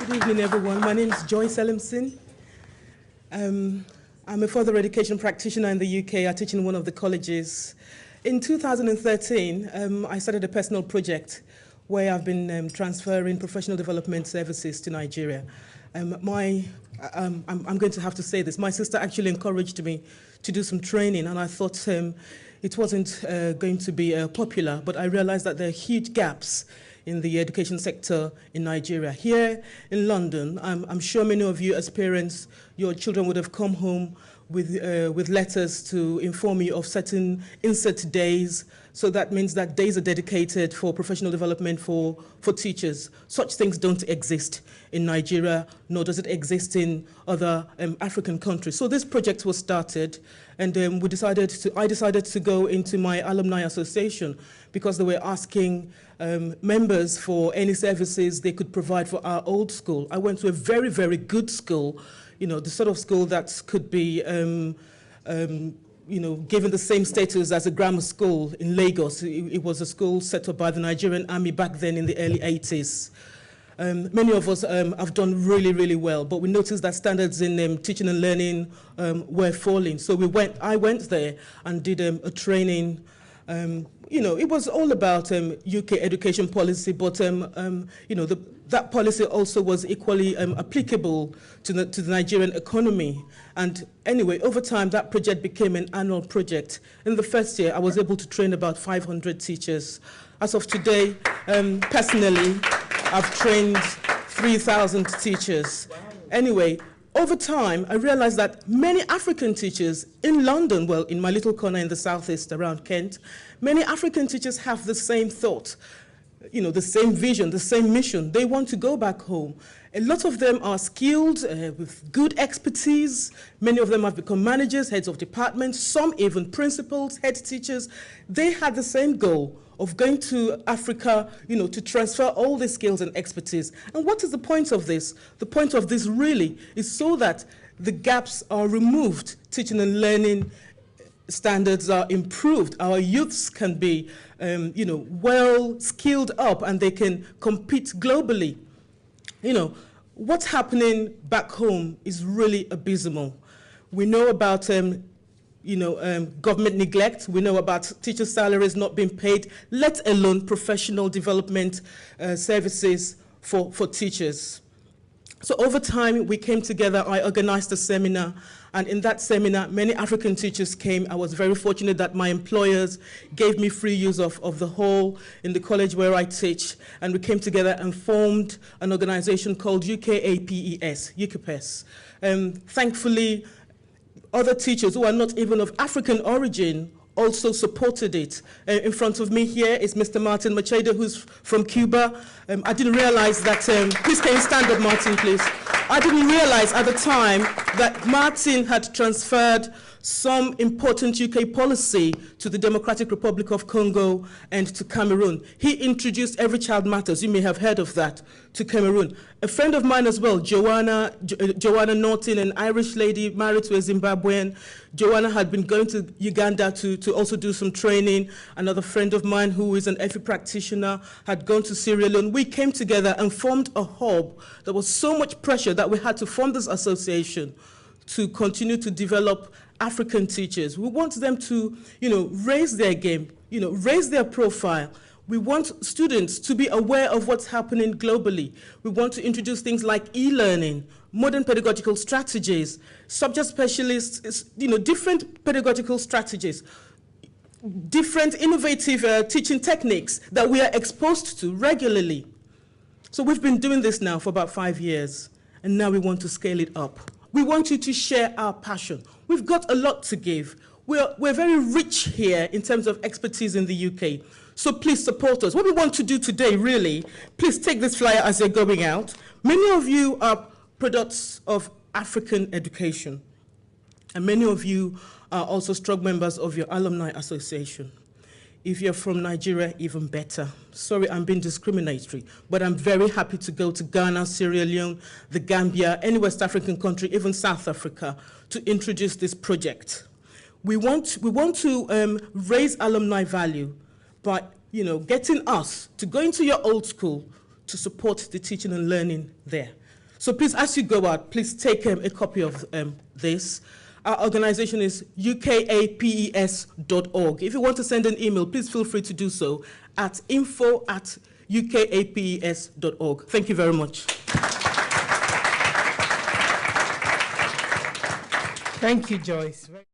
Good evening, everyone. My name is Joyce Ellimson. I'm a further education practitioner in the UK. I teach in one of the colleges. In 2013, I started a personal project where I've been transferring professional development services to Nigeria. I'm going to have to say this. My sister actually encouraged me to do some training, and I thought it wasn't going to be popular, but I realized that there are huge gaps in the education sector in Nigeria. Here in London, I'm sure many of you as parents, your children would have come home with letters to inform you of certain insert days. So that means that days are dedicated for professional development for teachers. Such things don't exist in Nigeria, nor does it exist in other African countries. So this project was started, and I decided to go into my alumni association because they were asking members for any services they could provide for our old school. I went to a very, very good school, you know, the sort of school that could be, given the same status as a grammar school in Lagos. It was a school set up by the Nigerian Army back then in the early 80s. Many of us have done really, really well, but we noticed that standards in teaching and learning were falling. So I went there and did a training. It was all about UK education policy, but that policy also was equally applicable to the Nigerian economy. And anyway, over time, that project became an annual project. In the first year, I was able to train about 500 teachers. As of today, personally, I've trained 3,000 teachers. Wow. Anyway, over time, I realized that many African teachers in London, well, in my little corner in the southeast around Kent, many African teachers have the same thought, the same vision, the same mission. They want to go back home. A lot of them are skilled, with good expertise. Many of them have become managers, heads of departments, some even principals, head teachers. They had the same goal of going to Africa, to transfer all the skills and expertise. And what is the point of this? The point of this really is so that the gaps are removed, teaching and learning standards are improved, our youths can be, well skilled up, and they can compete globally. What's happening back home is really abysmal. We know about government neglect. We know about teacher salaries not being paid, let alone professional development services for teachers. So over time, we came together. I organized a seminar, and in that seminar, many African teachers came. I was very fortunate that my employers gave me free use of the hall in the college where I teach, and we came together and formed an organization called UKAPES. Thankfully, other teachers who are not even of African origin also supported it. In front of me here is Mr. Martin Machado, who's from Cuba. I didn't realize that, please can you stand up, Martin, please? I didn't realize at the time that Martin had transferred some important UK policy to the Democratic Republic of Congo and to Cameroon. He introduced Every Child Matters, you may have heard of that, to Cameroon. A friend of mine as well, Joanna Norton, an Irish lady married to a Zimbabwean. Joanna had been going to Uganda to also do some training. Another friend of mine who is an FE practitioner had gone to Sierra Leone. We came together and formed a hub. There was so much pressure that we had to form this association to continue to develop African teachers. We want them to, raise their game, raise their profile. We want students to be aware of what's happening globally. We want to introduce things like e-learning, modern pedagogical strategies, subject specialists, different pedagogical strategies, different innovative teaching techniques that we are exposed to regularly. So we've been doing this now for about 5 years, and now we want to scale it up. We want you to share our passion. We've got a lot to give. We're very rich here in terms of expertise in the UK. So please support us. What we want to do today, really, please take this flyer as you're going out. Many of you are products of African education. And many of you are also strong members of your alumni association. If you're from Nigeria, even better. Sorry, I'm being discriminatory, but I'm very happy to go to Ghana, Sierra Leone, the Gambia, any West African country, even South Africa, to introduce this project. We want to raise alumni value by, getting us to go into your old school, to support the teaching and learning there. So please, as you go out, please take a copy of this. Our organization is UKAPES.org. If you want to send an email, please feel free to do so at info@UKAPES.org. Thank you very much. Thank you, Joyce.